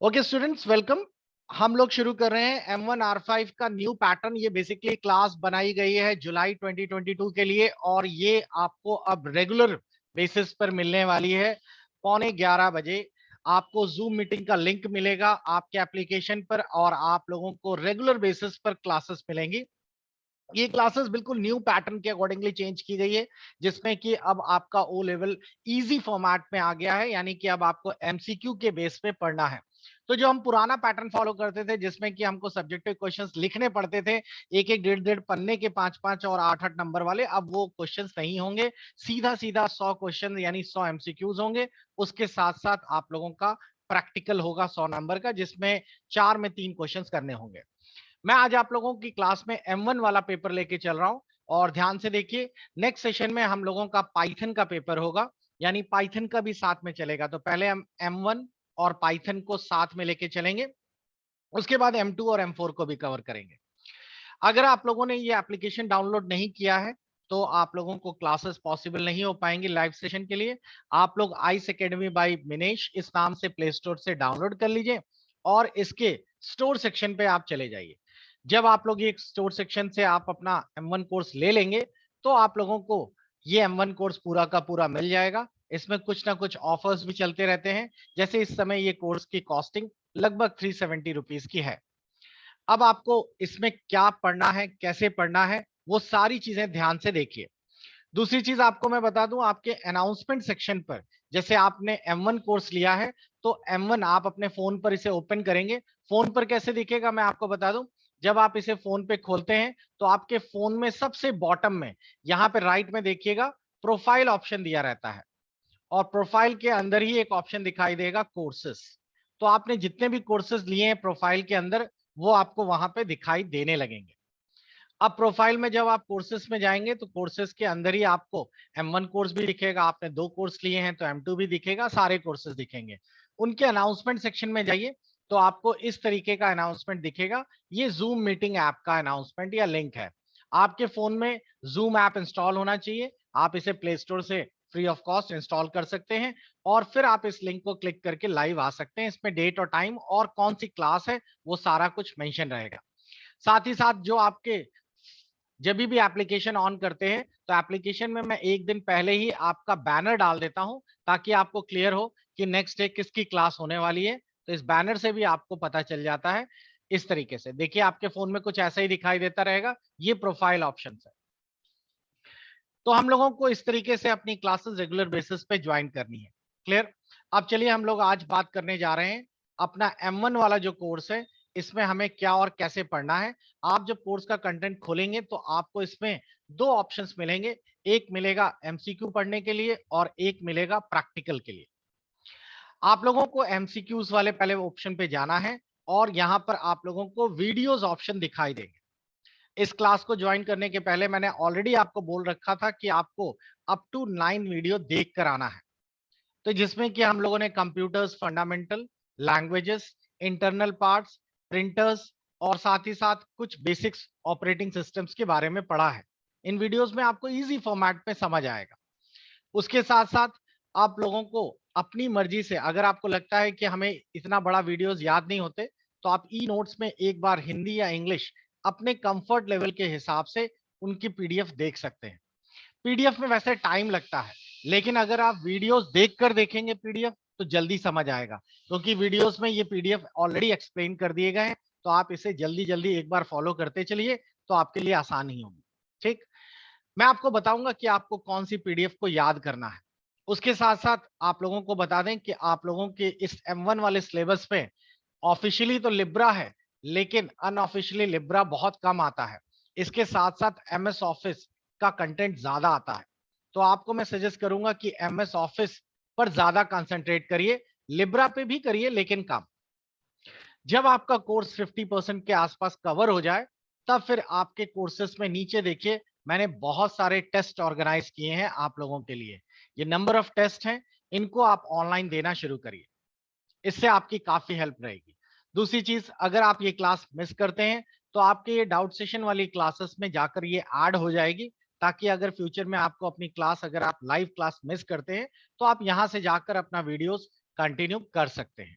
Okay students, welcome. हम लोग शुरू कर रहे हैं M1R5 का न्यू पैटर्न। ये बेसिकली क्लास बनाई गई है जुलाई 2022 के लिए और ये आपको अब रेगुलर बेसिस पर मिलने वाली है। 11:15 बजे आपको जूम मीटिंग का लिंक मिलेगा आपके एप्लीकेशन पर और आप लोगों को रेगुलर बेसिस पर क्लासेस मिलेंगी। ये क्लासेस बिल्कुल न्यू पैटर्न के अकॉर्डिंगली चेंज की गई है, जिसमें कि अब आपका ओ लेवल इजी फॉर्मेट में आ गया है, यानी कि अब आपको एमसीक्यू के बेस पे पढ़ना है। तो जो हम पुराना पैटर्न फॉलो करते थे जिसमें कि हमको सब्जेक्टिव क्वेश्चंस लिखने पड़ते थे, एक एक डेढ़ डेढ़ पन्ने के, पांच पांच और आठ आठ नंबर वाले, अब वो क्वेश्चंस नहीं होंगे। सीधा सीधा 100 क्वेश्चन यानी 100 एमसीक्यूज होंगे। उसके साथ साथ आप लोगों का प्रैक्टिकल होगा 100 नंबर का, जिसमें 4 में 3 क्वेश्चंस करने होंगे। मैं आज आप लोगों की क्लास में M1 वाला पेपर लेके चल रहा हूं और ध्यान से देखिए। नेक्स्ट सेशन में हम लोगों का पाइथन का पेपर होगा, यानी पाइथन का भी साथ में चलेगा। तो पहले हम M1 और पाइथन को साथ में लेके चलेंगे, उसके बाद M2 और M4 को भी कवर करेंगे। अगर आप लोगों ने ये एप्लीकेशन डाउनलोड नहीं किया है तो आप लोगों को क्लासेस पॉसिबल नहीं हो पाएंगी लाइव सेशन के लिए। आप लोग आइस एकेडमी बाय मिनेश इस नाम से प्ले स्टोर से डाउनलोड कर लीजिए और इसके स्टोर सेक्शन पे आप चले जाइए। जब आप लोग ये स्टोर सेक्शन से आप अपना M1 कोर्स ले लेंगे तो आप लोगों को ये M1 कोर्स पूरा का पूरा मिल जाएगा। इसमें कुछ ना कुछ ऑफर्स भी चलते रहते हैं, जैसे इस समय ये कोर्स की कॉस्टिंग लगभग 370 रुपीज की है। अब आपको इसमें क्या पढ़ना है, कैसे पढ़ना है, वो सारी चीजें ध्यान से देखिए। दूसरी चीज आपको मैं बता दूं, आपके अनाउंसमेंट सेक्शन पर, जैसे आपने M1 कोर्स लिया है तो M1 आप अपने फोन पर इसे ओपन करेंगे। फोन पर कैसे दिखेगा मैं आपको बता दूं। जब आप इसे फोन पे खोलते हैं तो आपके फोन में सबसे बॉटम में यहाँ पे राइट में देखिएगा प्रोफाइल ऑप्शन दिया रहता है और प्रोफाइल के अंदर ही एक ऑप्शन दिखाई देगा कोर्सेस। तो आपने जितने भी कोर्सेस लिए हैं प्रोफाइल के अंदर वो आपको वहां पे दिखाई देने लगेंगे। अब प्रोफाइल में जब आप कोर्सेस में जाएंगे तो कोर्सेस के अंदर ही आपको M1 कोर्स भी दिखेगा। आपने 2 कोर्स लिए हैं तो M2 भी दिखेगा, सारे कोर्सेस दिखेंगे। उनके अनाउंसमेंट सेक्शन में जाइए तो आपको इस तरीके का अनाउंसमेंट दिखेगा। ये जूम मीटिंग ऐप का अनाउंसमेंट या लिंक है। आपके फोन में जूम ऐप इंस्टॉल होना चाहिए। आप इसे प्ले स्टोर से फ्री ऑफ कॉस्ट इंस्टॉल कर सकते हैं और फिर आप इस लिंक को क्लिक करके लाइव आ सकते हैं। इसमें डेट और टाइम और कौन सी क्लास है वो सारा कुछ मेंशन रहेगा। साथ ही साथ जो आपके जब भी एप्लीकेशन ऑन करते हैं तो एप्लीकेशन में मैं एक दिन पहले ही आपका बैनर डाल देता हूं, ताकि आपको क्लियर हो कि नेक्स्ट डे किसकी क्लास होने वाली है। तो इस बैनर से भी आपको पता चल जाता है। इस तरीके से देखिए, आपके फोन में कुछ ऐसा ही दिखाई देता रहेगा। ये प्रोफाइल ऑप्शन है। तो हम लोगों को इस तरीके से अपनी क्लासेस रेगुलर बेसिस पे ज्वाइन करनी है। क्लियर? अब चलिए हम लोग आज बात करने जा रहे हैं अपना M1 वाला जो कोर्स है, इसमें हमें क्या और कैसे पढ़ना है। आप जब कोर्स का कंटेंट खोलेंगे तो आपको इसमें दो ऑप्शंस मिलेंगे। एक मिलेगा एमसीक्यू पढ़ने के लिए और एक मिलेगा प्रैक्टिकल के लिए। आप लोगों को एमसीक्यूज वाले पहले ऑप्शन पे जाना है और यहाँ पर आप लोगों को वीडियोस ऑप्शन दिखाई देंगे। इस क्लास को ज्वाइन करने के पहले मैंने ऑलरेडी आपको बोल रखा था कि आपको अप टू 9 वीडियो देख कर आना है। तो जिसमें कि हम लोगों ने computers fundamental, languages, internal parts, printers और साथ ही साथ कुछ बेसिक्स ऑपरेटिंग सिस्टम्स के बारे में पढ़ा है। इन वीडियोस में आपको इजी फॉर्मेट में समझ आएगा। उसके साथ साथ आप लोगों को अपनी मर्जी से, अगर आपको लगता है कि हमें इतना बड़ा वीडियोस याद नहीं होते, तो आप ई नोट्स में एक बार हिंदी या इंग्लिश अपने कंफर्ट लेवल के हिसाब से उनकी पीडीएफ देख सकते हैं। पीडीएफ में वैसे टाइम लगता है, लेकिन अगर आप वीडियोस देखकर देखेंगे पीडीएफ तो जल्दी समझ आएगा, क्योंकि वीडियोस में ये पीडीएफ ऑलरेडी एक्सप्लेन कर दिए गए हैं। तो आप इसे जल्दी जल्दी एक बार फॉलो करते चलिए तो आपके लिए आसान ही होगी। ठीक, मैं आपको बताऊंगा कि आपको कौन सी पीडीएफ को याद करना है। उसके साथ साथ आप लोगों को बता दें कि आप लोगों के इस M1 वाले सिलेबस पे ऑफिशियली तो लिब्रा है, लेकिन अनऑफिशियली लिब्रा बहुत कम आता है। इसके साथ साथ MS ऑफिस का कंटेंट ज्यादा आता है। तो आपको मैं सजेस्ट करूंगा कि MS ऑफिस पर ज्यादा कंसंट्रेट करिए, लिब्रा पे भी करिए लेकिन कम। जब आपका कोर्स 50% के आसपास कवर हो जाए, तब फिर आपके कोर्सेस में नीचे देखिए, मैंने बहुत सारे टेस्ट ऑर्गेनाइज किए हैं आप लोगों के लिए। ये नंबर ऑफ टेस्ट हैं, इनको आप ऑनलाइन देना शुरू करिए। इससे आपकी काफी हेल्प रहेगी। दूसरी चीज, अगर आप ये क्लास मिस करते हैं तो आपके ये डाउट सेशन वाली क्लासेस में जाकर ये ऐड हो जाएगी, ताकि अगर फ्यूचर में आपको अपनी क्लास, अगर आप लाइव क्लास मिस करते हैं तो आप यहां से जाकर अपना वीडियोस कंटिन्यू कर सकते हैं।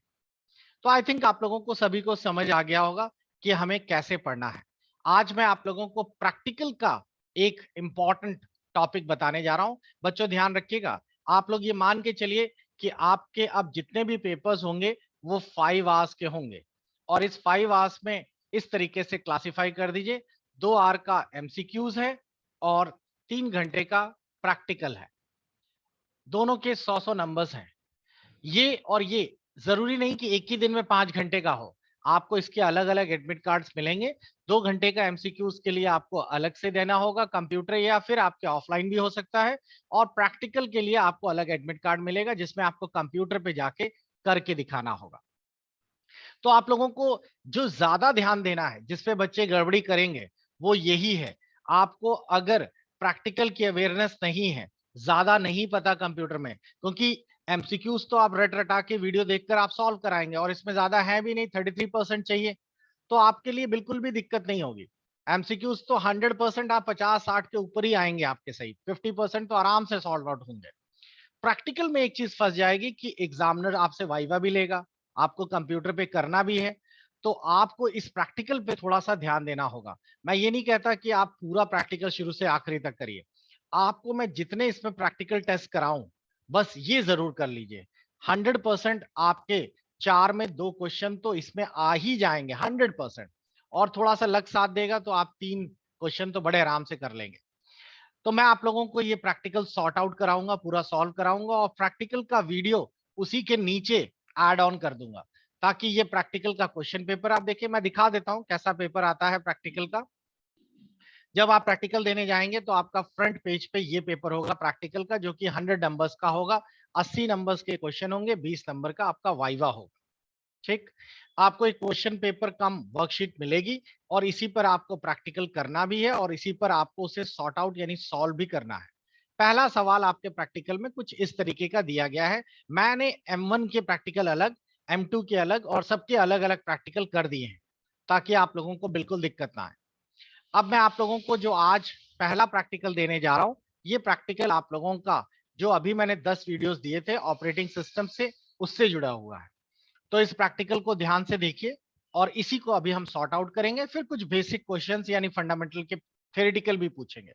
तो आई थिंक आप लोगों को सभी को समझ आ गया होगा कि हमें कैसे पढ़ना है। आज मैं आप लोगों को प्रैक्टिकल का एक इंपॉर्टेंट टॉपिक बताने जा रहा हूं। बच्चों ध्यान रखिएगा, आप लोग ये मान के चलिए कि आपके अब जितने भी पेपर्स होंगे वो 5 आवर्स के होंगे, और इस 5 आवर्स में इस तरीके से क्लासिफाई कर दीजिए, 2 आवर का एमसीक्यूज है और 3 घंटे का प्रैक्टिकल है। दोनों के 100 नंबर्स हैं। ये और ये जरूरी नहीं कि एक ही दिन में 5 घंटे का हो, आपको इसके अलग अलग एडमिट कार्ड्स मिलेंगे। 2 घंटे का एमसीक्यूज के लिए आपको अलग से देना होगा कंप्यूटर, या फिर आपके ऑफलाइन भी हो सकता है, और प्रैक्टिकल के लिए आपको अलग एडमिट कार्ड मिलेगा जिसमें आपको कंप्यूटर पे जाके करके दिखाना होगा। तो आप लोगों को जो ज्यादा ध्यान देना है, जिसपे बच्चे गड़बड़ी करेंगे, वो यही है। आपको अगर प्रैक्टिकल की अवेयरनेस नहीं है, ज्यादा नहीं पता कंप्यूटर में, क्योंकि एमसीक्यूज तो आप रट रटा के वीडियो देखकर आप सॉल्व कराएंगे, और इसमें ज्यादा है भी नहीं, 33% चाहिए, तो आपके लिए बिल्कुल भी दिक्कत नहीं होगी। एमसीक्यूज तो 100% आप 50-60 के ऊपर ही आएंगे आपके सही, 50% तो आराम से सॉल्व आउट होंगे। प्रैक्टिकल में एक चीज फंस जाएगी कि एग्जामिनर आपसे वाइवा भी लेगा, आपको कंप्यूटर पे करना भी है, तो आपको इस प्रैक्टिकल पे थोड़ा सा ध्यान देना होगा। मैं ये नहीं कहता कि आप पूरा प्रैक्टिकल शुरू से आखिरी तक करिए, आपको मैं जितने इसमें प्रैक्टिकल टेस्ट कराऊं, बस ये जरूर कर लीजिए। 100% आपके 4 में 2 क्वेश्चन तो इसमें आ ही जाएंगे 100%, और थोड़ा सा लक साथ देगा तो आप 3 क्वेश्चन तो बड़े आराम से कर लेंगे। तो मैं आप लोगों को ये प्रैक्टिकल सॉर्ट आउट कराऊंगा, पूरा सॉल्व कराऊंगा, और प्रैक्टिकल का वीडियो उसी के नीचे ऐड ऑन कर दूंगा, ताकि ये प्रैक्टिकल का क्वेश्चन पेपर आप देखिए। मैं दिखा देता हूं कैसा पेपर आता है प्रैक्टिकल का। जब आप प्रैक्टिकल देने जाएंगे तो आपका फ्रंट पेज पे ये पेपर होगा प्रैक्टिकल का, जो कि 100 नंबर्स का होगा। 80 नंबर्स के क्वेश्चन होंगे, 20 नंबर का आपका वाइवा होगा। ठीक, आपको एक क्वेश्चन पेपर कम वर्कशीट मिलेगी, और इसी पर आपको प्रैक्टिकल करना भी है, और इसी पर आपको उसे सॉर्ट आउट यानी सॉल्व भी करना है। पहला सवाल आपके प्रैक्टिकल में कुछ इस तरीके का दिया गया है। मैंने M1 के प्रैक्टिकल अलग, M2 के अलग, और सबके अलग अलग प्रैक्टिकल कर दिए हैं, ताकि आप लोगों को बिल्कुल दिक्कत ना आए। अब मैं आप लोगों को जो आज पहला प्रैक्टिकल देने जा रहा हूं, ये प्रैक्टिकल आप लोगों का जो अभी मैंने 10 वीडियोस दिए थे ऑपरेटिंग सिस्टम से, उससे जुड़ा हुआ है। तो इस प्रैक्टिकल को ध्यान से देखिए, और इसी को अभी हम सॉर्ट आउट करेंगे, फिर कुछ बेसिक क्वेश्चंस यानी फंडामेंटल के थ्योरेटिकल भी पूछेंगे।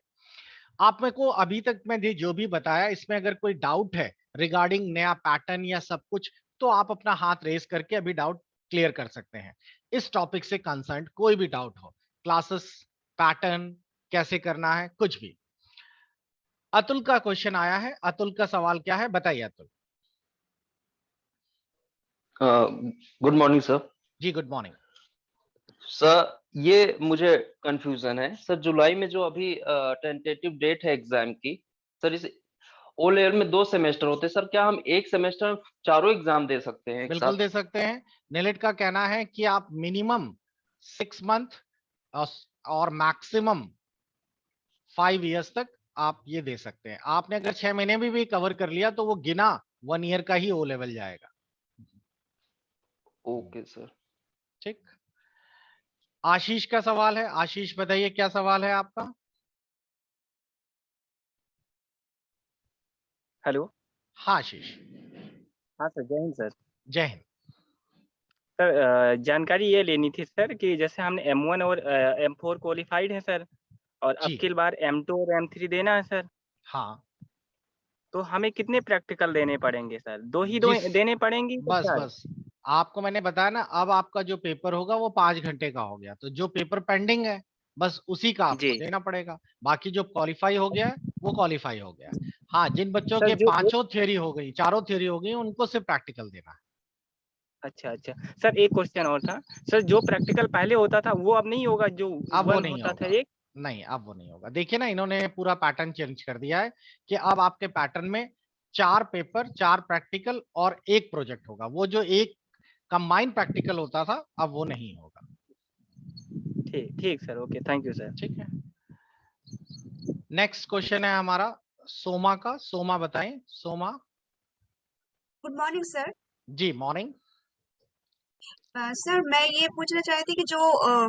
आप मेरे को अभी तक मैंने जो भी बताया, इसमें अगर कोई डाउट है रिगार्डिंग नया पैटर्न या सब कुछ, तो आप अपना हाथ रेस करके अभी डाउट क्लियर कर सकते हैं। इस टॉपिक से कंसर्न कोई भी डाउट हो, क्लासेस, पैटर्न, कैसे करना है, कुछ भी। अतुल का क्वेश्चन आया है, अतुल का सवाल क्या है बताइए अतुल। Good morning sir. जी गुड मॉर्निंग। सर ये मुझे कंफ्यूजन है सर, जुलाई में जो अभी टेंटेटिव डेट है एग्जाम की, सर इस ओ लेवल में 2 सेमेस्टर होते हैं सर, क्या हम एक सेमेस्टर में चारों एग्जाम दे सकते हैं एक बिल्कुल साथ? दे सकते हैं। नेलेट का कहना है कि आप मिनिमम 6 मंथ और मैक्सिमम 5 इयर्स तक आप ये दे सकते हैं। आपने अगर 6 महीने भी कवर कर लिया तो वो बिना 1 ईयर का ही ओ लेवल जाएगा। Okay sir. ठीक, आशीष का सवाल है। आशीष बताइए क्या सवाल है आपका। हेलो। हाँ आशीष। हाँ सर, जय हिंद सर। जय हिंद। सर जानकारी ये लेनी थी सर कि जैसे हमने M1 और M4 क्वालिफाइड है सर, और अब जी की बार M2 और M3 देना है सर, हाँ। तो हमें कितने प्रैक्टिकल देने पड़ेंगे सर? दो जिस देने पड़ेंगे या बस 4? बस आपको मैंने बताया ना, अब आपका जो पेपर होगा वो 5 घंटे का हो गया, तो जो पेपर पेंडिंग है बस उसी का आपको जी देना पड़ेगा। बाकी जो क्वालिफाई हो गया है वो क्वालिफाई हो गया है। हाँ, जिन बच्चों सर के जो पांचों थ्योरी हो गई, चारों थ्योरी हो गई, उनको सिर्फ प्रैक्टिकल देना है। अच्छा अच्छा सर, एक क्वेश्चन और था सर, जो प्रैक्टिकल पहले होता था वो अब नहीं होगा, जो अब वो 1 नहीं होता था होगा। एक? नहीं, अब वो नहीं होगा। देखिए ना, इन्होंने पूरा पैटर्न चेंज कर दिया है कि अब आपके पैटर्न में 4 पेपर, 4 प्रैक्टिकल और 1 प्रोजेक्ट होगा। वो जो एक कंबाइन प्रैक्टिकल होता था अब वो नहीं होगा। ठीक ठीक sir, okay, thank you sir. ठीक है, नेक्स्ट क्वेश्चन है हमारा सोमा का। सोमा बताएं, सोमा। Good morning sir. जी मॉर्निंग। सर मैं ये पूछना चाहती थी कि जो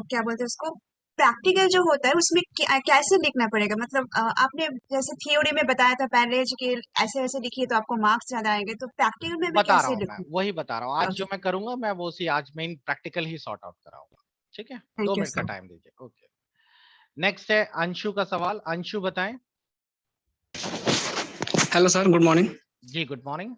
क्या बोलते हैं उसको, प्रैक्टिकल जो होता है उसमें कैसे लिखना पड़ेगा? मतलब आपने जैसे थ्योरी में बताया था पहले कि ऐसे ऐसे लिखिए तो आपको मार्क्स ज्यादा आएंगे, तो प्रैक्टिकल में मैं बता रहा कैसे हूँ, मैं लिखूं? वही बता रहा हूँ। आज ओके, जो मैं करूंगा मैं वो उसी आज मेन प्रैक्टिकल ही सॉर्ट आउट कराऊंगा। ठीक है, थैंक 2 यू मिनट का सर। टाइम दीजिए। ओके, नेक्स्ट है अंशु का सवाल। अंशु बताएं। Hello sir, good morning. जी गुड मॉर्निंग।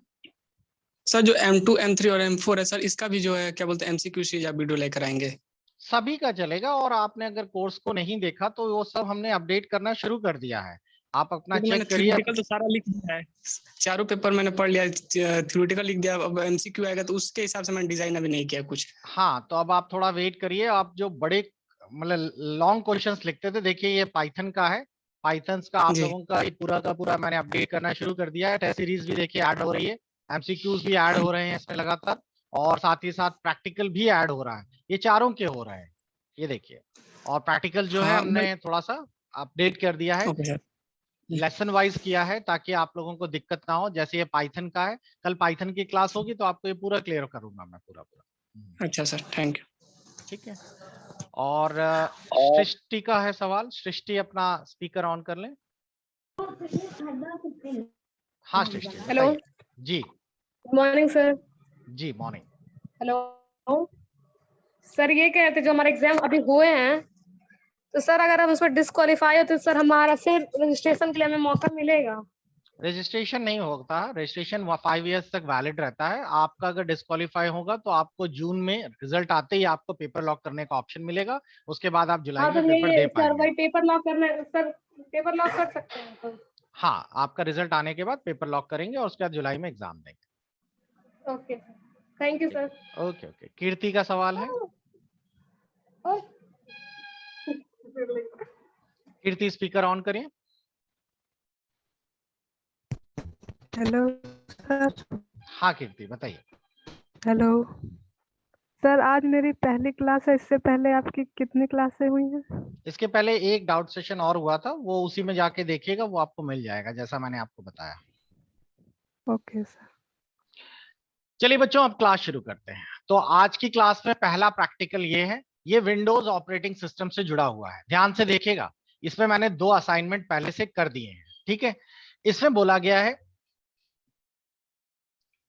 सर जो M2, M3 और M4 है सर, इसका भी जो है क्या बोलते हैं MCQ सीरीज आप वीडियो लेकर आएंगे? सभी का चलेगा, और आपने अगर कोर्स को नहीं देखा तो वो सब हमने अपडेट करना शुरू कर दिया है। आप अपना क्योंकि मैंने चेक करिए। थ्योरेटिकल तो सारा लिख दिया है, चारों पेपर मैंने पढ़ लिया, थ्योरेटिकल लिख दिया। अब MCQ आएगा तो उसके हिसाब से मैंने डिजाइन अभी नहीं किया कुछ। हाँ, तो अब आप थोड़ा वेट करिए। आप जो बड़े मतलब लॉन्ग क्वेश्चंस लिखते थे, देखिए ये पाइथन का है। पाइथन्स का आप जी। लोगों का पूरा का पूरा मैंने अपडेट करना शुरू कर दिया है। टेस्ट सीरीज भी देखिए ऐड हो रही है, एमसीक्यूज भी ऐड हो रहे हैं इसमें लगातार, और साथ ही साथ प्रैक्टिकल भी ऐड हो रहा है। ये चारों के हो रहे हैं, ये देखिए। और प्रैक्टिकल जो है हाँ हमने थोड़ा सा अपडेट कर दिया है, ओके सर। लेसन वाइज किया है, ताकि आप लोगों को दिक्कत ना हो। जैसे ये पाइथन का है, कल पाइथन की क्लास होगी तो आपको ये पूरा क्लियर करूंगा मैं पूरा पूरा। अच्छा सर, थैंक यू। ठीक है। और और सृष्टि का है सवाल। सृष्टि अपना स्पीकर ऑन कर लें। हाँ सृष्टि हेलो, बताइए। जी गुड मॉर्निंग सर। जी मॉर्निंग। हेलो सर, ये कह रहे थे जो हमारे एग्जाम अभी हुए हैं, तो सर अगर हम उसमें डिस्क्वालीफाई हो तो सर हमारा फिर रजिस्ट्रेशन के लिए हमें मौका मिलेगा? रजिस्ट्रेशन नहीं होता, रजिस्ट्रेशन 5 इयर्स तक वैलिड रहता है। आपका अगर डिस्क्वालीफाई होगा तो आपको जून में रिजल्ट आते ही आपको पेपर लॉक करने का ऑप्शन मिलेगा। उसके बाद आप जुलाई हाँ, में तो पेपर दे ये सर पाएंगे। वही पेपर लॉक करना है सर, पेपर लॉक कर सकते हैं तो? हाँ, आपका रिजल्ट आने के बाद पेपर लॉक करेंगे और उसके बाद जुलाई में एग्जाम देंगे। ओके सर, थैंक यू ठीक सर। है, ओके ओके। कीर्ति का सवाल है। कीर्ति स्पीकर ऑन करिए। Hello sir. हाँ कीर्ति बताइए। हेलो सर, आज मेरी पहली क्लास है। इससे पहले आपकी कितनी क्लासें हुई हैं? इसके पहले एक डाउट सेशन और हुआ था, वो उसी में जाके देखिएगा, वो आपको मिल जाएगा जैसा मैंने आपको बताया। Okay sir. चलिए बच्चों, अब क्लास शुरू करते हैं। तो आज की क्लास में पहला प्रैक्टिकल ये है, ये विंडोज ऑपरेटिंग सिस्टम से जुड़ा हुआ है। ध्यान से देखिएगा, इसमें मैंने 2 असाइनमेंट पहले से कर दिए हैं। ठीक है, इसमें बोला गया है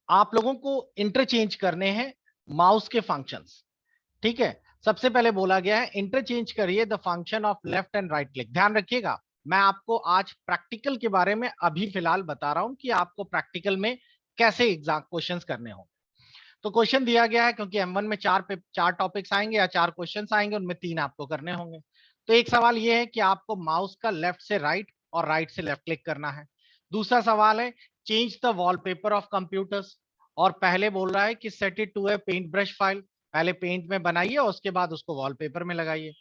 आप लोगों को इंटरचेंज करने हैं माउस के फंक्शंस। ठीक है, सबसे पहले बोला गया है इंटरचेंज करिए the function of left and right click. ध्यान रखिएगा, मैं आपको आज प्रैक्टिकल के बारे में अभी फिलहाल बता रहा हूं कि आपको प्रैक्टिकल में कैसे एग्जाम क्वेश्चंस करने होंगे। तो क्वेश्चन दिया गया है, क्योंकि M1 में 4 टॉपिक्स आएंगे या 4 क्वेश्चंस आएंगे, उनमें 3 आपको करने होंगे। तो एक सवाल ये है कि आपको माउस का लेफ्ट से राइट और राइट से लेफ्ट क्लिक करना है। दूसरा सवाल है change the wallpaper of computers, और पहले बोल रहा है कि set it to a paint brush file, पहले पेंट में बनाइए और उसके बाद उसको वॉलपेपर में लगाइए।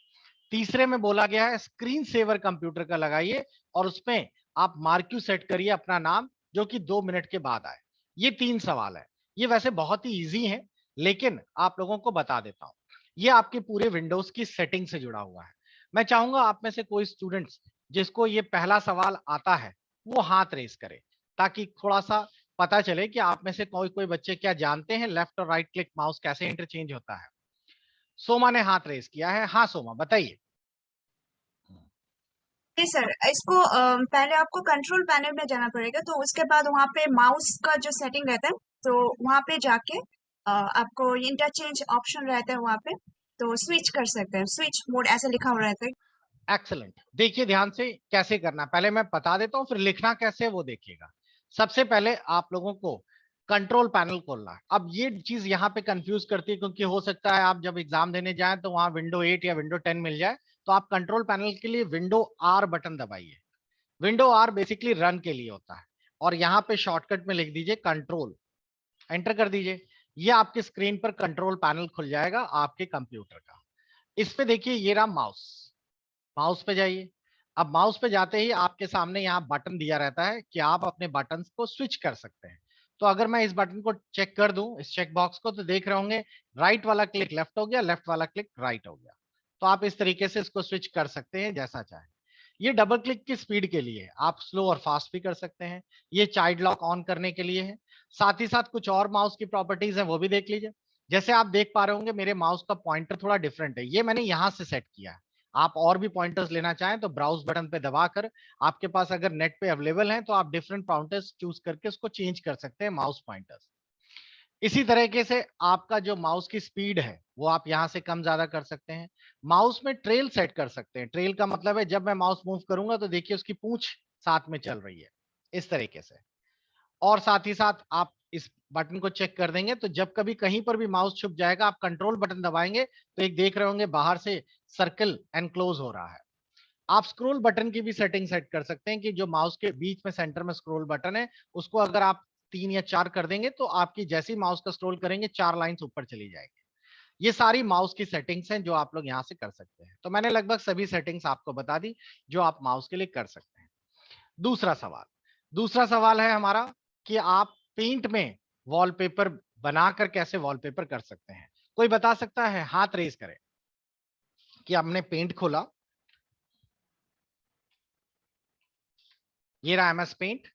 तीसरे में बोला गया है स्क्रीन सेवर कंप्यूटर का लगाइए और उसमें आप मार्क्यू सेट करिए अपना नाम, जो कि 2 मिनट के बाद आए। ये 3 सवाल है। ये वैसे बहुत ही इजी है, लेकिन आप लोगों को बता देता हूं, ये आपके पूरे विंडोज की सेटिंग से जुड़ा हुआ है। मैं चाहूंगा आप में से कोई स्टूडेंट्स जिसको ये पहला सवाल आता है वो हाथ रेस करे, ताकि थोड़ा सा पता चले कि आप में से कोई कोई बच्चे क्या जानते हैं लेफ्ट और राइट क्लिक माउस कैसे इंटरचेंज होता है। सोमा ने हाथ रेस किया है। हाँ सोमा बताइए। जी सर, इसको पहले आपको कंट्रोल पैनल में जाना पड़ेगा, तो उसके बाद वहाँ पे माउस का जो सेटिंग रहता है, तो वहाँ पे जाके आपको इंटरचेंज ऑप्शन रहता है वहाँ पे, तो स्विच कर सकते हैं। स्विच मोड ऐसा लिखा हुआ रहता है। एक्सेलेंट। देखिए ध्यान से कैसे करना, पहले मैं बता देता हूं, फिर लिखना कैसे है वो देखिएगा। सबसे पहले आप लोगों को कंट्रोल पैनल खोलना है। अब ये चीज यहाँ पे कंफ्यूज करती है, क्योंकि हो सकता है आप जब एग्जाम देने जाएं तो वहां विंडो 8 या विंडो 10 मिल जाए। तो आप कंट्रोल पैनल के लिए विंडो आर बटन दबाइए। विंडो आर बेसिकली रन के लिए होता है, और यहाँ पे शॉर्टकट में लिख दीजिए कंट्रोल, एंटर कर दीजिए। ये आपके स्क्रीन पर कंट्रोल पैनल खुल जाएगा आपके कंप्यूटर का। इस पे देखिए ये रहा माउस, माउस पे जाइए। अब माउस पे जाते ही आपके सामने यहाँ बटन दिया रहता है कि आप अपने बटन्स को स्विच कर सकते हैं। तो अगर मैं इस बटन को चेक कर दूं, इस चेक बॉक्स को, तो देख रहे होंगे राइट वाला क्लिक लेफ्ट हो गया, लेफ्ट वाला क्लिक राइट हो गया। तो आप इस तरीके से इसको स्विच कर सकते हैं जैसा चाहे। ये डबल क्लिक की स्पीड के लिए है, आप स्लो और फास्ट भी कर सकते हैं। ये चाइल्ड लॉक ऑन करने के लिए है। साथ ही साथ कुछ और माउस की प्रॉपर्टीज है, वो भी देख लीजिए। जैसे आप देख पा रहे होंगे मेरे माउस का पॉइंटर थोड़ा डिफरेंट है, ये मैंने यहाँ से सेट किया है। आप और भी पॉइंटर्स लेना चाहें तो ब्राउज बटन पे दबाकर आपके पास अगर नेट पे अवेलेबल हैं तो आप डिफरेंट पॉइंटर्स चूज करके उसको चेंज कर सकते हैं माउस पॉइंटर्स। इसी तरीके से आपका जो माउस की स्पीड है वो आप यहां से कम ज्यादा कर सकते हैं। माउस में ट्रेल सेट कर सकते हैं। ट्रेल का मतलब है जब मैं माउस मूव करूंगा तो देखिए उसकी पूंछ साथ में चल रही है, इस तरीके से। और साथ ही साथ आप इस बटन को चेक कर देंगे तो जब कभी कहीं पर भी माउस छुप जाएगा, आप कंट्रोल बटन दबाएंगे तो एक देख रहे होंगे बाहर से सर्कल एनक्लोज हो रहा है। आप स्क्रॉल बटन की भी सेटिंग सेट कर सकते हैं कि जो माउस के बीच में सेंटर में स्क्रॉल बटन है उसको अगर आप 3 या 4 कर देंगे तो आपकी जैसे ही माउस का स्क्रॉल करेंगे 4 लाइंस ऊपर चली जाएगी। ये सारी माउस की सेटिंग्स हैं जो आप लोग यहां से कर सकते हैं। तो मैंने लगभग सभी सेटिंग्स आपको बता दी जो आप माउस के लिए कर सकते हैं। दूसरा सवाल है हमारा कि आप पेंट में वॉलपेपर बनाकर कैसे वॉलपेपर कर सकते हैं। कोई बता सकता है? हाथ रेज करें कि हमने पेंट खोला, ये रहा MS पेंट,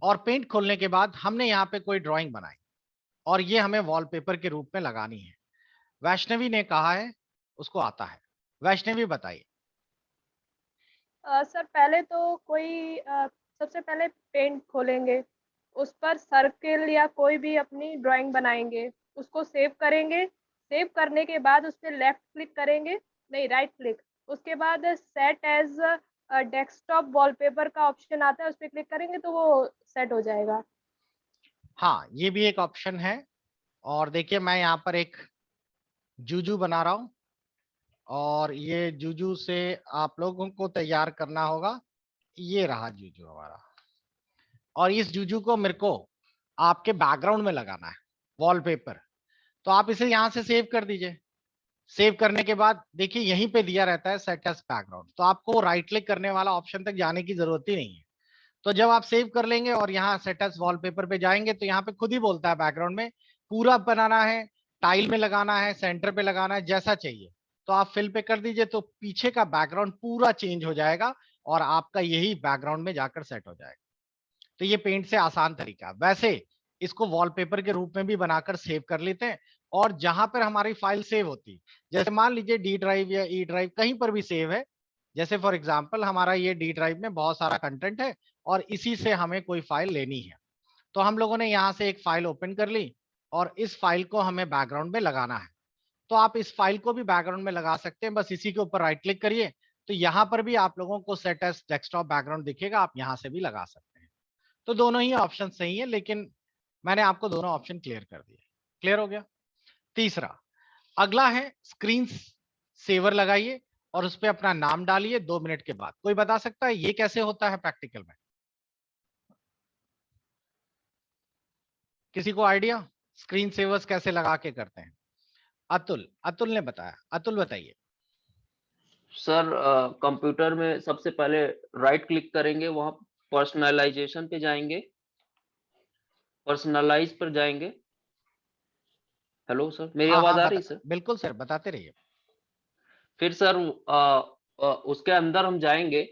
और पेंट खोलने के बाद हमने यहाँ पे कोई ड्राइंग बनाई और ये हमें वॉलपेपर के रूप में लगानी है। वैष्णवी ने कहा है उसको आता है। वैष्णवी बताइए। सर पहले तो कोई सबसे पहले पेंट खोलेंगे, उस पर सर्किल या कोई भी अपनी ड्राइंग बनाएंगे, उसको सेव करेंगे। सेव करने के बाद उस पर लेफ्ट क्लिक करेंगे, नहीं राइट क्लिक, उसके बाद सेट एज डेस्कटॉप वॉलपेपर का ऑप्शन आता है, उस पर क्लिक करेंगे तो वो सेट हो जाएगा। हाँ, ये भी एक ऑप्शन है। और देखिए मैं यहाँ पर एक जूजू बना रहा हूं और ये जूजू से आप लोगों को तैयार करना होगा। ये रहा जूजू हमारा, और इस जूजू को मेरे को आपके बैकग्राउंड में लगाना है वॉलपेपर। तो आप इसे यहां से सेव कर दीजिए। सेव करने के बाद देखिए यहीं पे दिया रहता है सेट एज बैकग्राउंड, तो आपको राइट क्लिक करने वाला ऑप्शन तक जाने की जरूरत ही नहीं है। तो जब आप सेव कर लेंगे और यहाँ सेट एज वॉलपेपर पे जाएंगे तो यहाँ पे खुद ही बोलता है बैकग्राउंड में पूरा बनाना है, टाइल में लगाना है, सेंटर पे लगाना है, जैसा चाहिए। तो आप फिल पे कर दीजिए तो पीछे का बैकग्राउंड पूरा चेंज हो जाएगा और आपका यही बैकग्राउंड में जाकर सेट हो जाएगा। तो ये पेंट से आसान तरीका। वैसे इसको वॉलपेपर के रूप में भी बनाकर सेव कर लेते हैं, और जहां पर हमारी फाइल सेव होती, जैसे मान लीजिए डी ड्राइव या ई ड्राइव कहीं पर भी सेव है, जैसे फॉर एग्जांपल हमारा ये डी ड्राइव में बहुत सारा कंटेंट है और इसी से हमें कोई फाइल लेनी है, तो हम लोगों ने यहाँ से एक फाइल ओपन कर ली और इस फाइल को हमें बैकग्राउंड में लगाना है। तो आप इस फाइल को भी बैकग्राउंड में लगा सकते हैं, बस इसी के ऊपर राइट क्लिक करिए तो यहाँ पर भी आप लोगों को सेट एज डेस्कटॉप बैकग्राउंड दिखेगा, आप यहाँ से भी लगा सकते हैं। तो दोनों ही ऑप्शन सही है, लेकिन मैंने आपको दोनों ऑप्शन क्लियर कर दिए। क्लियर हो गया? तीसरा, अगला है स्क्रीन सेवर लगाइए और उस पर अपना नाम डालिए 2 मिनट के बाद। कोई बता सकता है ये कैसे होता है प्रैक्टिकल में? किसी को आइडिया स्क्रीन सेवर्स कैसे लगा के करते हैं? अतुल ने बताया। अतुल बताइए। सर कंप्यूटर में सबसे पहले राइट क्लिक करेंगे, वहां पर्सनलाइजेशन पे जाएंगे, पर्सनलाइज पर जाएंगे। हेलो सर, मेरी हाँ आवाज हाँ आ रही सर? बिल्कुल सर, बताते रहिए। फिर सर उसके अंदर हम जाएंगे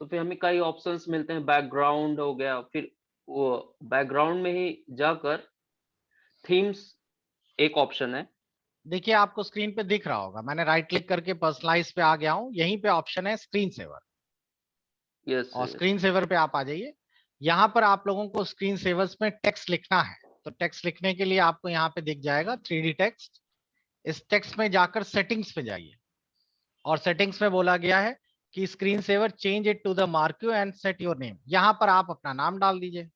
तो फिर हमें कई ऑप्शंस मिलते हैं, बैकग्राउंड हो गया, फिर वो बैकग्राउंड में ही जाकर थीम्स एक ऑप्शन है। देखिए आपको स्क्रीन पे दिख रहा होगा, मैंने राइट क्लिक करके पर्सनलाइज पे आ गया हूं, यहीं पे ऑप्शन है स्क्रीन सेवर। यस और स्क्रीन सेवर पे आप आ जाइए। यहाँ पर आप लोगों को स्क्रीन सेवर्स में टेक्स्ट लिखना है, तो टेक्स्ट लिखने के लिए आपको यहाँ पे दिख जाएगा 3D टेक्स्ट। इस टेक्स्ट में जाकर सेटिंग्स पे जाइए और सेटिंग्स में बोला गया है कि screen saver change it to the marquee and set your name. यहाँ पर आप अपना नाम डाल दीजिए।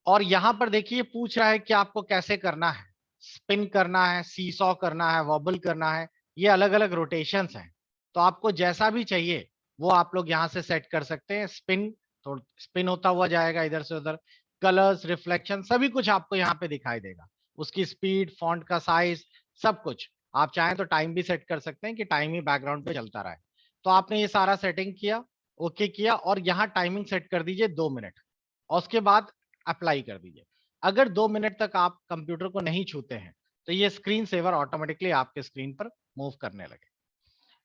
और यहाँ पर देखिए पूछ रहा है कि आपको कैसे करना है, स्पिन करना है, सीसॉ करना है, वॉबल करना है, ये अलग अलग रोटेशंस हैं। तो आपको जैसा भी चाहिए वो आप लोग यहाँ से सेट कर सकते हैं। स्पिन तो स्पिन होता हुआ जाएगा इधर से उधर, कलर्स, रिफ्लेक्शन, सभी कुछ आपको यहाँ पे दिखाई देगा। उसकी स्पीड, फॉन्ट का साइज, सब कुछ। आप चाहें तो टाइम भी सेट कर सकते हैं कि टाइम ही बैकग्राउंड पे चलता रहे। तो आपने ये सारा सेटिंग किया, ओके किया, और यहाँ टाइमिंग सेट कर दीजिए 2 मिनट, और उसके बाद अप्लाई कर दीजिए। अगर 2 मिनट तक आप कंप्यूटर को नहीं छूते हैं तो ये स्क्रीन सेवर ऑटोमेटिकली आपके स्क्रीन पर मूव करने लगे।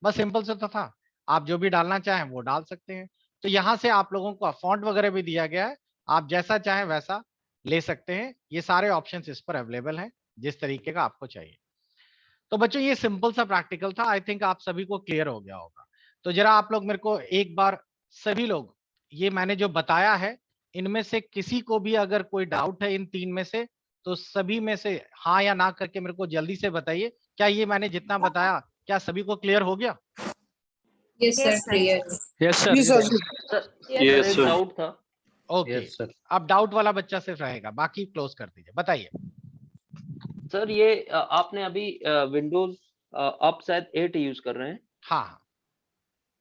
बस सिंपल से तो था। आप जो भी डालना चाहें वो डाल सकते हैं। तो यहाँ से आप लोगों को फॉन्ट वगैरह भी दिया गया है, आप जैसा चाहें वैसा ले सकते हैं। ये सारे ऑप्शंस इस पर अवेलेबल हैं जिस तरीके का आपको चाहिए। तो बच्चों ये सिंपल सा प्रैक्टिकल था, आई थिंक आप सभी को क्लियर हो गया होगा। तो जरा आप लोग मेरे को एक बार सभी लोग, ये मैंने जो बताया है इनमें से किसी को भी अगर कोई डाउट है इन 3 में से, तो सभी में से हाँ या ना करके मेरे को जल्दी से बताइए। क्या ये मैंने जितना बताया क्या सभी को क्लियर हो गया? Yes Yes, sir, sir. Clear. Yes sir. Sir Yes, एक डाउट था। ओके, अब डाउट वाला बच्चा सिर्फ रहेगा, बाकी क्लोज कर दीजिए। बताइए। सर ये आपने अभी विंडोज आप शायद 8 यूज कर रहे हैं। हाँ,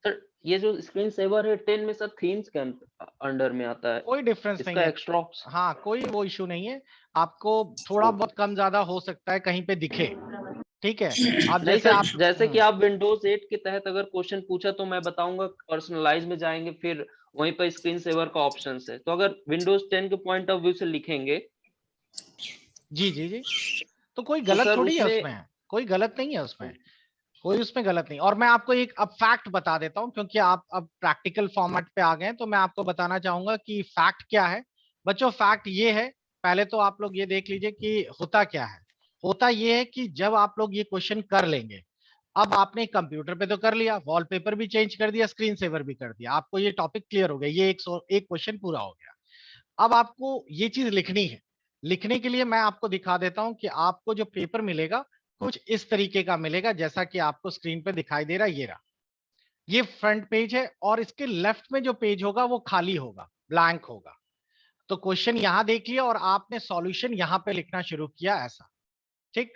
सर ये जो स्क्रीन सेवर है 10 में सर थीम्स के अंडर में आता है, कोई डिफरेंस नहीं इसका है। एक्स्ट्रा हाँ, कोई वो इशू नहीं है। आपको थोड़ा बहुत कम ज्यादा हो सकता है कहीं पे दिखे, ठीक है। अब नहीं जैसे सर, आप जैसे कि आप विंडोज 8 के तहत अगर क्वेश्चन पूछा तो मैं बताऊंगा पर्सनलाइज में जाएंगे, फिर वहीं पर स्क्रीन सेवर का ऑप्शन है। तो अगर विंडोज 10 के पॉइंट ऑफ व्यू से लिखेंगे जी जी जी, तो कोई तो गलत सर थोड़ी है उसमें उसमें, कोई गलत नहीं है उसमें, कोई उसमें गलत नहीं। और मैं आपको एक अब फैक्ट बता देता हूं, क्योंकि आप अब प्रैक्टिकल फॉर्मेट पे आ गए हैं, तो मैं आपको बताना चाहूंगा कि फैक्ट क्या है। बच्चों फैक्ट ये है, पहले तो आप लोग ये देख लीजिए कि होता क्या है। होता ये है कि जब आप लोग ये क्वेश्चन कर लेंगे, अब आपने कंप्यूटर पे तो कर लिया, वॉलपेपर भी चेंज कर दिया, स्क्रीन सेवर भी कर दिया, आपको ये टॉपिक क्लियर हो गया, ये एक क्वेश्चन पूरा हो गया। अब आपको ये चीज लिखनी है। लिखने के लिए मैं आपको दिखा देता हूं कि आपको जो पेपर मिलेगा कुछ इस तरीके का मिलेगा, जैसा कि आपको स्क्रीन पे दिखाई दे रहा है। ये रहा, ये फ्रंट पेज है, और इसके लेफ्ट में जो पेज होगा वो खाली होगा, ब्लैंक होगा। तो क्वेश्चन यहां देख लिया और आपने सॉल्यूशन यहां पे लिखना शुरू किया, ऐसा, ठीक।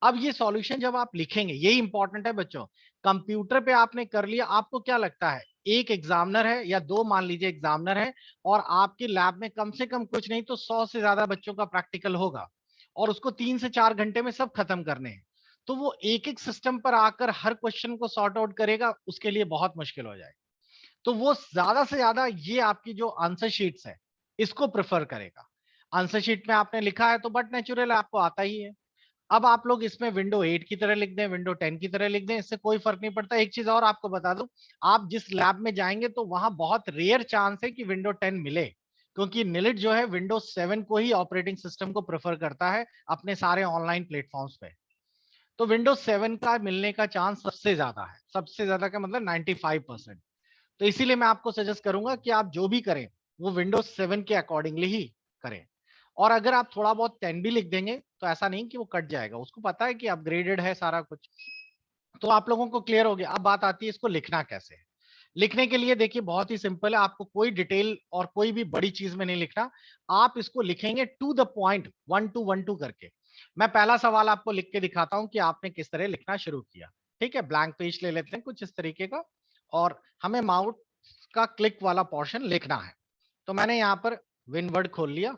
अब ये सॉल्यूशन जब आप लिखेंगे, ये इंपॉर्टेंट है बच्चों। कंप्यूटर पे आपने कर लिया, आपको क्या लगता है एक एग्जामिनर है या दो, मान लीजिए एग्जामिनर है, और आपके लैब में कम से कम कुछ नहीं तो 100 से ज्यादा बच्चों का प्रैक्टिकल होगा, और उसको 3 से 4 घंटे में सब खत्म करने हैं। तो वो एक एक सिस्टम पर आकर हर क्वेश्चन को सॉर्ट आउट करेगा, उसके लिए बहुत मुश्किल हो जाएगा। तो वो ज्यादा से ज्यादा ये आपकी जो आंसर शीट्स है इसको प्रेफर करेगा। आंसर शीट में आपने लिखा है तो बट नेचुरल आपको आता ही है। अब आप लोग इसमें विंडो 8 की तरह लिख दें, विंडो 10 की तरह लिख दें, इससे कोई फर्क नहीं पड़ता। एक चीज और आपको बता दूं, आप जिस लैब में जाएंगे तो वहां बहुत रेयर चांस है कि विंडो 10 मिले, क्योंकि निलिट जो है विंडोज 7 को ही ऑपरेटिंग सिस्टम को प्रेफर करता है अपने सारे ऑनलाइन प्लेटफॉर्म्स पे। तो विंडोज 7 का मिलने का चांस सबसे ज्यादा है, सबसे ज्यादा का मतलब 95%। तो इसीलिए मैं आपको सजेस्ट करूंगा कि आप जो भी करें वो विंडोज 7 के अकॉर्डिंगली ही करें। और अगर आप थोड़ा बहुत 10 भी लिख देंगे तो ऐसा नहीं कि वो कट जाएगा, उसको पता है कि अपग्रेडेड है सारा कुछ। तो आप लोगों को क्लियर हो गया। अब बात आती है इसको लिखना कैसे है। लिखने के लिए देखिए बहुत ही सिंपल है, आपको कोई डिटेल और कोई भी बड़ी चीज में नहीं लिखना। आप इसको लिखेंगे टू द पॉइंट, 1 to 1 2 करके। मैं पहला सवाल आपको लिख के दिखाता हूं कि आपने किस तरह लिखना शुरू किया। ठीक है, ब्लैंक पेज ले लेते हैं कुछ इस तरीके का, और हमें माउस का क्लिक वाला पोर्शन लिखना है। तो मैंने यहां पर विनवर्ड खोल लिया,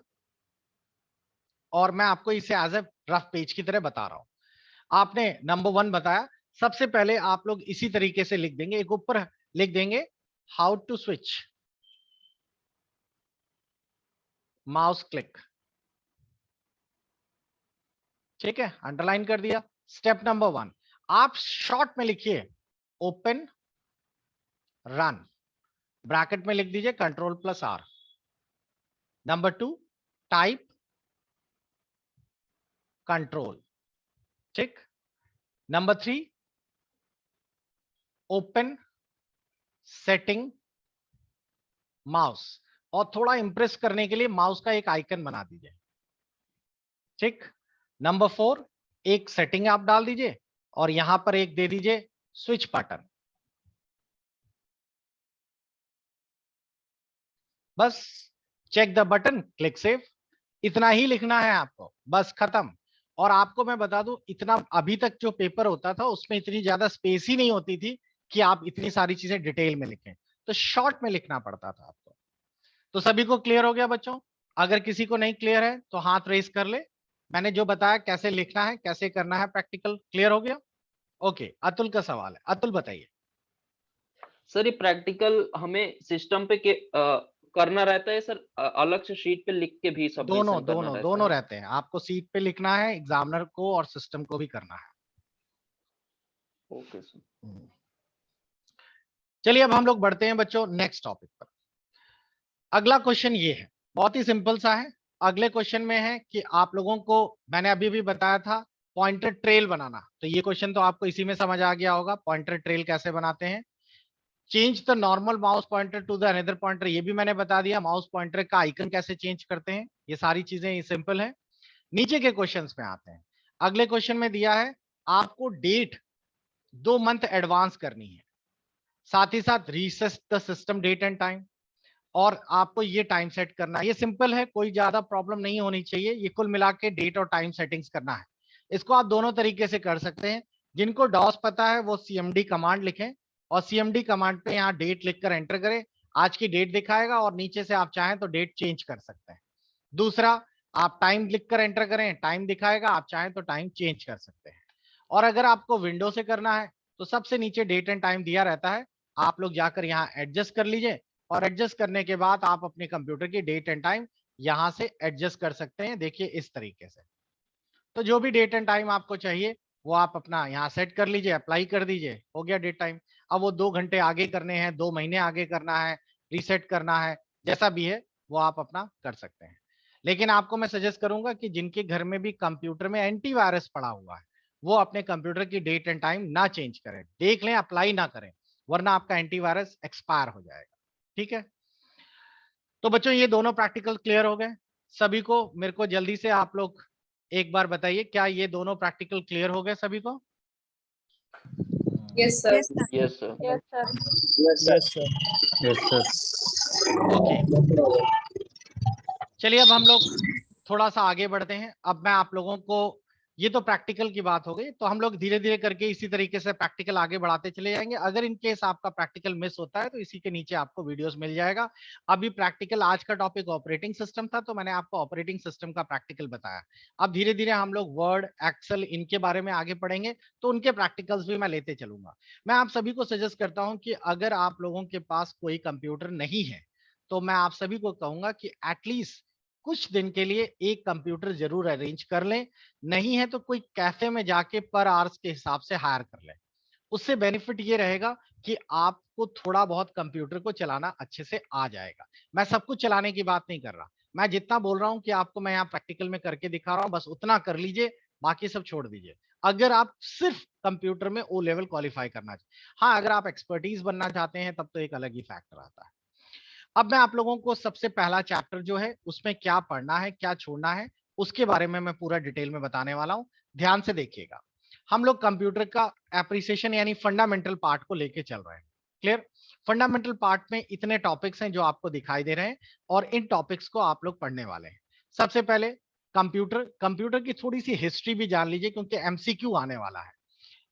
और मैं आपको इसे एज ए रफ पेज की तरह बता रहा हूं। आपने नंबर 1 बताया, सबसे पहले आप लोग इसी तरीके से लिख देंगे, एक ऊपर लिख देंगे how to switch mouse click. ठीक है, अंडरलाइन कर दिया। स्टेप नंबर 1, आप शॉर्ट में लिखिए ओपन रन, ब्रैकेट में लिख दीजिए Ctrl+R। Number 2, type control. ठीक। नंबर 3, ओपन सेटिंग माउस, और थोड़ा इंप्रेस करने के लिए माउस का एक आइकन बना दीजिए। ठीक। नंबर 4, एक सेटिंग आप डाल दीजिए, और यहां पर एक दे दीजिए स्विच बटन। बस check the button, click save. इतना ही लिखना है आपको, बस खत्म। और आपको मैं बता दूं, इतना अभी तक जो पेपर होता था उसमें इतनी ज्यादा स्पेस ही नहीं होती थी कि आप इतनी सारी चीजें डिटेल में लिखें, तो शॉर्ट में लिखना पड़ता था आपको। तो सभी को क्लियर हो गया बच्चों? अगर किसी को नहीं क्लियर है तो हाथ रेस कर ले। मैंने जो बताया कैसे लिखना है, कैसे करना है प्रैक्टिकल, क्लियर हो गया? ओके, अतुल का सवाल है, अतुल बताइए। सर ये प्रैक्टिकल हमें सिस्टम पे करना रहता है सर, अलग से शीट पे लिख के भी दोनों सबमिशन करना दोनों रहता दोनों है? रहते हैं, आपको सीट पे लिखना है, एग्जामिनर को और सिस्टम को भी करना है। Okay sir. चलिए अब हम लोग बढ़ते हैं बच्चों नेक्स्ट टॉपिक पर। अगला क्वेश्चन ये है, बहुत ही सिंपल सा है। अगले क्वेश्चन में है कि आप लोगों को मैंने अभी भी बताया था पॉइंटर ट्रेल बनाना, तो ये क्वेश्चन तो आपको इसी में समझ आ गया होगा, पॉइंटर ट्रेल कैसे बनाते हैं। Change the normal mouse pointer to the another pointer, ये भी मैंने बता दिया। माउस पॉइंटर का आइकन कैसे चेंज करते हैं, ये सारी चीजें ये सिंपल है। नीचे के क्वेश्चंस में आते हैं। अगले क्वेश्चन में दिया है आपको डेट 2 मंथ एडवांस करनी है, साथ ही साथ reset the system date and time, और आपको ये टाइम सेट करना है। ये सिंपल है, कोई ज्यादा प्रॉब्लम नहीं होनी चाहिए। ये कुल मिला के डेट और टाइम सेटिंग्स करना है। इसको आप दोनों तरीके से कर सकते हैं। जिनको डॉस पता है वो सीएमडी कमांड लिखें, और सीएमडी कमांड पे यहाँ डेट लिखकर एंटर करें, आज की डेट दिखाएगा, और नीचे से आप चाहें तो डेट चेंज कर सकते हैं। दूसरा, आप टाइम लिखकर एंटर करें, टाइम दिखाएगा, आप चाहें तो टाइम चेंज कर सकते हैं। और अगर आपको विंडो से करना है तो सबसे नीचे डेट एंड टाइम दिया रहता है, आप लोग जाकर यहाँ एडजस्ट कर लीजिए, और एडजस्ट करने के बाद आप अपने कंप्यूटर की डेट एंड टाइम यहां से एडजस्ट कर सकते हैं। देखिए इस तरीके से, तो जो भी डेट एंड टाइम आपको चाहिए वो आप अपना यहाँ सेट कर लीजिए, अप्लाई कर दीजिए, हो गया डेट टाइम। अब वो 2 घंटे आगे करने हैं, 2 महीने आगे करना है, रीसेट करना है, जैसा भी है वो आप अपना कर सकते हैं। लेकिन आपको मैं सजेस्ट करूंगा कि जिनके घर में भी कंप्यूटर में एंटीवायरस पड़ा हुआ है, वो अपने कंप्यूटर की डेट एंड टाइम ना चेंज करें, देख लें, अप्लाई ना करें, वरना आपका एंटीवायरस एक्सपायर हो जाएगा। ठीक है, तो बच्चों ये दोनों प्रैक्टिकल क्लियर हो गए सभी को? मेरे को जल्दी से आप लोग एक बार बताइए, क्या ये दोनों प्रैक्टिकल क्लियर हो गए सभी को? Yes sir. Yes sir. Yes sir. Yes sir. Yes sir. Yes sir. Okay, चलिए अब हम लोग थोड़ा सा आगे बढ़ते हैं। अब मैं आप लोगों को, ये तो प्रैक्टिकल की बात हो गई, तो हम लोग धीरे धीरे करके इसी तरीके से प्रैक्टिकल आगे बढ़ाते चले जाएंगे। अगर इन केस आपका प्रैक्टिकल मिस होता है तो इसी के नीचे आपको वीडियोस मिल जाएगा। अभी प्रैक्टिकल, आज का टॉपिक ऑपरेटिंग सिस्टम था, तो मैंने आपको ऑपरेटिंग सिस्टम का प्रैक्टिकल बताया। अब धीरे धीरे हम लोग वर्ड, एक्सेल, इनके बारे में आगे पढ़ेंगे, तो उनके प्रैक्टिकल्स भी मैं लेते चलूंगा। मैं आप सभी को सजेस्ट करता हूँ कि अगर आप लोगों के पास कोई कंप्यूटर नहीं है, तो मैं आप सभी को कहूंगा कि एटलीस्ट कुछ दिन के लिए एक कंप्यूटर जरूर अरेंज कर लें। नहीं है तो कोई कैफे में जाके पर आवर्स के हिसाब से हायर कर लें। उससे बेनिफिट ये रहेगा कि आपको थोड़ा बहुत कंप्यूटर को चलाना अच्छे से आ जाएगा। मैं सब कुछ चलाने की बात नहीं कर रहा, मैं जितना बोल रहा हूं कि आपको मैं यहाँ प्रैक्टिकल में करके दिखा रहा हूं, बस उतना कर लीजिए, बाकी सब छोड़ दीजिए। अगर आप सिर्फ कंप्यूटर में ओ लेवल क्वालिफाई करना चाहिए, हाँ अगर आप एक्सपर्टीज बनना चाहते हैं तब तो एक अलग ही फैक्टर आता है। अब मैं आप लोगों को सबसे पहला चैप्टर जो है उसमें क्या पढ़ना है, क्या छोड़ना है, उसके बारे में मैं पूरा डिटेल में बताने वाला हूं। ध्यान से देखिएगा। हम लोग कंप्यूटर का एप्रिसिएशन यानी फंडामेंटल पार्ट को लेके चल रहे हैं। क्लियर? फंडामेंटल पार्ट में इतने टॉपिक्स हैं जो आपको दिखाई दे रहे हैं, और इन टॉपिक्स को आप लोग पढ़ने वाले हैं। सबसे पहले कंप्यूटर की थोड़ी सी हिस्ट्री भी जान लीजिए, क्योंकि एमसीक्यू आने वाला है।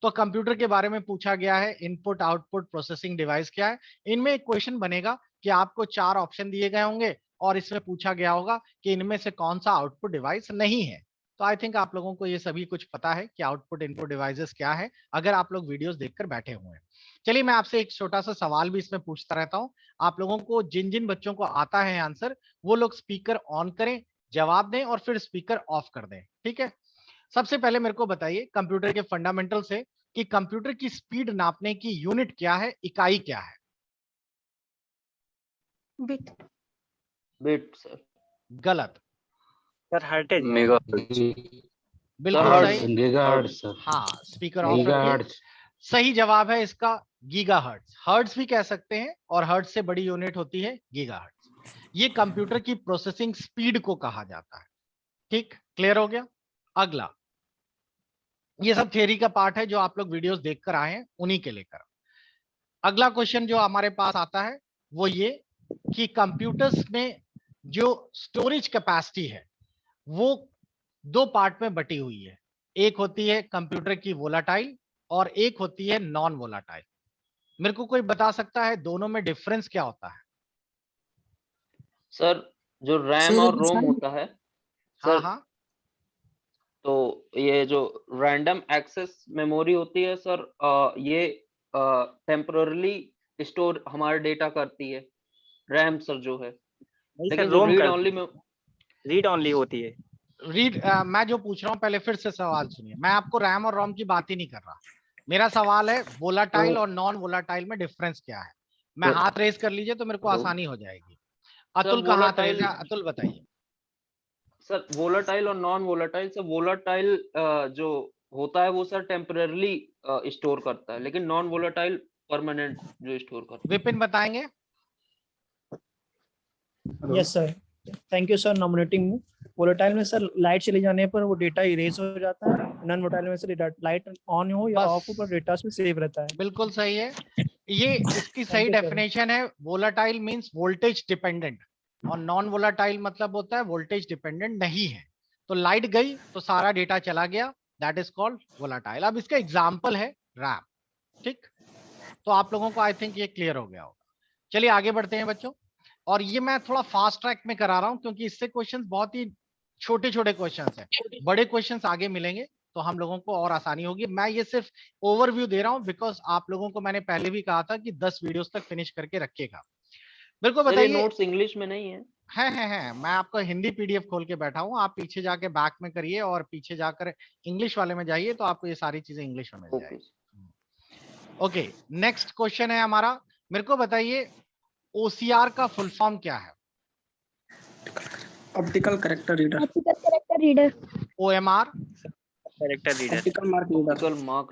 तो कंप्यूटर के बारे में पूछा गया है, इनपुट आउटपुट प्रोसेसिंग डिवाइस क्या है। इनमें एक क्वेश्चन बनेगा कि आपको 4 ऑप्शन दिए गए होंगे, और इसमें पूछा गया होगा कि इनमें से कौन सा आउटपुट डिवाइस नहीं है। तो आई थिंक आप लोगों को ये सभी कुछ पता है कि आउटपुट इनपुट डिवाइसेस क्या है, अगर आप लोग वीडियोस देखकर बैठे हुए हैं। चलिए मैं आपसे एक छोटा सा सवाल भी इसमें पूछता रहता हूं। आप लोगों को, जिन जिन बच्चों को आता है आंसर, वो लोग स्पीकर ऑन करें, जवाब दें, और फिर स्पीकर ऑफ कर दें। ठीक है? सबसे पहले मेरे को बताइए कंप्यूटर के फंडामेंटल से कि कंप्यूटर की स्पीड नापने की यूनिट क्या है, इकाई क्या है? बिट। Bit sir. गलत। Sir hertz. बिल्कुल सही। Gigahertz sir. हाँ, स्पीकर ऑफ रखिए। सही जवाब है इसका गीगाहर्ट्ज। हर्ट्ज भी कह सकते हैं, और हर्ट्ज से बड़ी यूनिट होती है गीगाहर्ट्ज। ये कंप्यूटर की प्रोसेसिंग स्पीड को कहा जाता है। ठीक, क्लियर हो गया? अगला, ये सब थियरी का पार्ट है जो आप लोग वीडियोस देखकर आए हैं, उन्हीं के लेकर। अगला क्वेश्चन जो हमारे पास आता है वो ये कि कंप्यूटर्स में जो स्टोरेज कैपेसिटी है वो 2 पार्ट में बटी हुई है। एक होती है कंप्यूटर की वोलाटाइल, और एक होती है नॉन वोलाटाइल। मेरे को कोई बता सकता है दोनों में डिफरेंस क्या होता है? सर जो रैम और रोम होता है हाँ सर, हाँ, तो ये जो रैंडम एक्सेस मेमोरी होती है सर, ये टेम्पररीली स्टोर हमारा डेटा करती है। रैम सर जो है, नहीं सर, लेकिन जो रोम रीड करती ओनली है, रीड ओनली होती है। मैं जो पूछ रहा हूं पहले फिर से सवाल सुनिए। मैं आपको रैम और रोम की बात ही नहीं कर रहा। मेरा सवाल है वोलाटाइल और नॉन वोलाटाइल में डिफरेंस क्या है? मैं हाथ रेस कर लीजिए तो मेरे को आसानी हो जाएगी। अतुल का हाथ रेस है, अतुल बताइए। सर वोलेटाइल और नॉन वोलेटाइल, सर वोलेटाइल जो होता है वो सर टेम्परेरली स्टोर करता है, लेकिन नॉन वोलेटाइल परमानेंट जो स्टोर करता है। विपिन बताएंगे। Yes sir, thank you sir nominating me. Volatile में सर लाइट चले जाने पर वो डेटा इरेज हो जाता है, नॉन वोलेटाइल में सर लाइट ऑन हो या बस। ऑफ हो पर डेटा उसमें सेव रहता है। बिल्कुल सही है, ये इसकी सही you, sir. डेफिनेशन है। वोलेटाइल मींस वोल्टेज डिपेंडेंट और नॉन वोलेटाइल मतलब होता है वोल्टेज डिपेंडेंट नहीं है। तो लाइट गई तो सारा डेटा चला गया, दैट इज कॉल्ड वोलेटाइल। अब इसका एग्जांपल है रैम, ठीक। तो आप लोगों को आई थिंक ये क्लियर हो गया होगा। चलिए आगे बढ़ते हैं बच्चों, और ये मैं थोड़ा फास्ट ट्रैक में करा रहा हूं क्योंकि इससे क्वेश्चंस बहुत ही छोटे छोटे क्वेश्चंस हैं, बड़े क्वेश्चंस आगे मिलेंगे तो हम लोगों को और आसानी होगी। मैं ये सिर्फ ओवरव्यू दे रहा हूं बिकॉज आप लोगों को मैंने पहले भी कहा था कि 10 वीडियोस तक फिनिश करके रखिएगा। मेरे को बताइए, नोट्स इंग्लिश में नहीं है? है मैं आपको हिंदी पीडीएफ खोल के बैठा हूं, आप पीछे जाके बैक में करिए और पीछे जाकर इंग्लिश वाले में जाइए तो आपको ये सारी चीजें इंग्लिश में मिल जाएगी। ओके, नेक्स्ट क्वेश्चन है हमारा। मेरे को बताइए ओसीआर का फुल फॉर्म क्या है? Optical character reader. Optical character reader. OMR character reader. Optical mark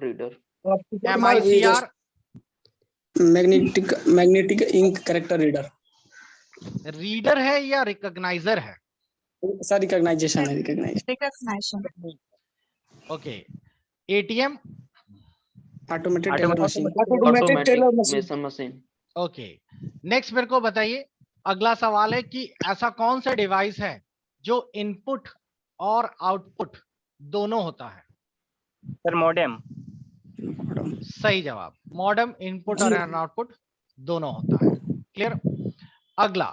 reader. Optical mark reader. MICR magnetic ink character reader. Reader है या रिकॉग्नाइजर है? सर रिकॉग्नाइजेशन है, recognition. Okay, ATM automated teller machine. Automatic machine. Okay, next मेरे को बताइए, अगला सवाल है कि ऐसा कौन सा डिवाइस है जो इनपुट और आउटपुट दोनों होता है? Sir modem. सही जवाब, मॉडेम इनपुट और आउटपुट दोनों होता है। क्लियर। अगला,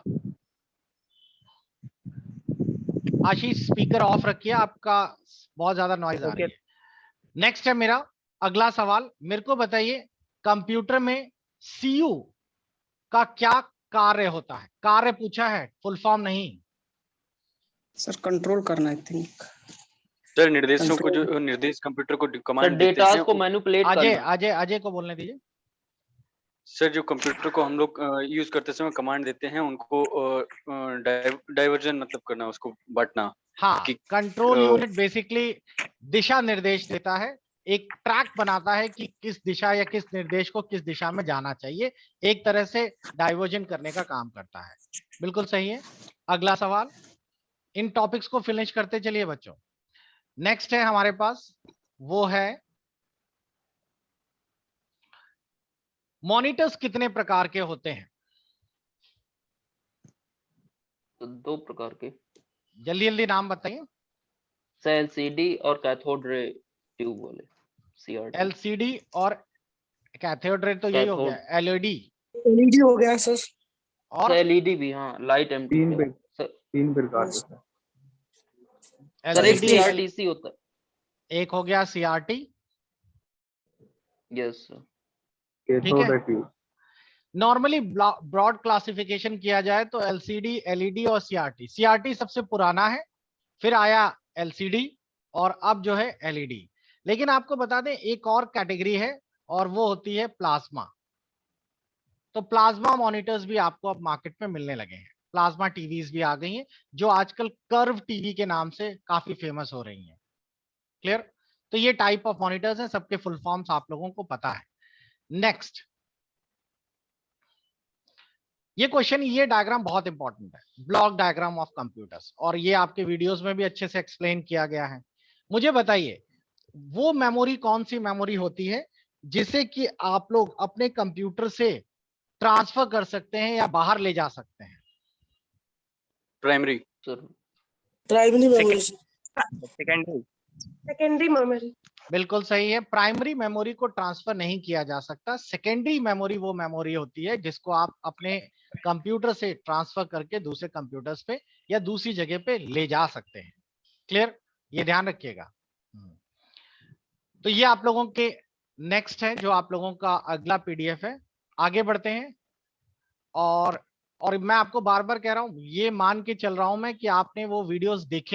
आशीष स्पीकर ऑफ रखिए, आपका बहुत ज्यादा नॉइज आ रही है। नेक्स्ट है मेरा अगला सवाल, मेरे को बताइए कंप्यूटर में सीयू का क्या कार्य होता है? कार्य पूछा है, फुल फॉर्म नहीं। सर कंट्रोल करना आई थिंक। सर निर्देशों को, जो निर्देश कंप्यूटर को कमांड देते डेटा हैं को मैनिपुलेट करना। अजय को बोलने दीजिए। सर जो कंप्यूटर को हम लोग यूज करते समय कमांड देते हैं उनको डाइवर्जन मतलब करना, उसको बांटना। हाँ, कंट्रोल यूनिट बेसिकली दिशा निर्देश देता है, एक ट्रैक बनाता है कि किस दिशा या किस निर्देश को किस दिशा में जाना चाहिए, एक तरह से डाइवर्जन करने का काम करता है। बिल्कुल सही है। अगला सवाल, इन टॉपिक्स को फिनिश करते चलिए बच्चों। नेक्स्ट है हमारे पास, वो है मॉनिटर्स कितने प्रकार के होते हैं? तो 2 प्रकार के। जल्दी जल्दी नाम बताइए। एलसीडी और कैथोड रे ट्यूब वाले, सीआरटी। एलसीडी और कैथोड रे तो यही हो गया, एलईडी। एलईडी हो गया सर। और एलईडी भी, हाँ लाइट एमटी। 3 प्रकार के सर। एलसीडी सीआरटीसी होता है। एक हो गया सीआरटी। Yes sir. ठीक है, नॉर्मली ब्रॉड क्लासिफिकेशन किया जाए तो एलसीडी, एलईडी और सीआरटी। सीआरटी सबसे पुराना है, फिर आया एलसीडी और अब जो है एलईडी। लेकिन आपको बता दें एक और कैटेगरी है और वो होती है प्लाज्मा। तो प्लाज्मा मॉनिटर्स भी आपको अब मार्केट में मिलने लगे हैं, प्लाज्मा टीवीज भी आ गई हैं जो आजकल कर्व टीवी के नाम से काफी फेमस हो रही हैं। क्लियर। तो ये टाइप ऑफ मॉनिटर्स हैं, सबके फुल फॉर्म्स आप लोगों को पता है। नेक्स्ट, ये क्वेश्चन, ये डायग्राम बहुत इंपॉर्टेंट है, ब्लॉक डायग्राम ऑफ कंप्यूटर्स, और ये आपके वीडियोस में भी अच्छे से एक्सप्लेन किया गया है। मुझे बताइए वो मेमोरी कौन सी मेमोरी होती है जिसे कि आप लोग अपने कंप्यूटर से ट्रांसफर कर सकते हैं या बाहर ले जा सकते हैं? Primary sir. Primary memory. Secondary memory. बिल्कुल सही है, प्राइमरी मेमोरी को ट्रांसफर नहीं किया जा सकता। सेकेंडरी मेमोरी वो मेमोरी होती है जिसको आप अपने कंप्यूटर से ट्रांसफर करके दूसरे कंप्यूटर्स पे या दूसरी जगह पे ले जा सकते हैं। क्लियर, ये ध्यान रखिएगा। तो ये आप लोगों के नेक्स्ट है जो आप लोगों का अगला पीडीएफ है। आगे बढ़ते हैं, और मैं आपको बार बार कह रहा हूं, ये मान के चल रहा हूं मैं कि आपने वो वीडियोस देखे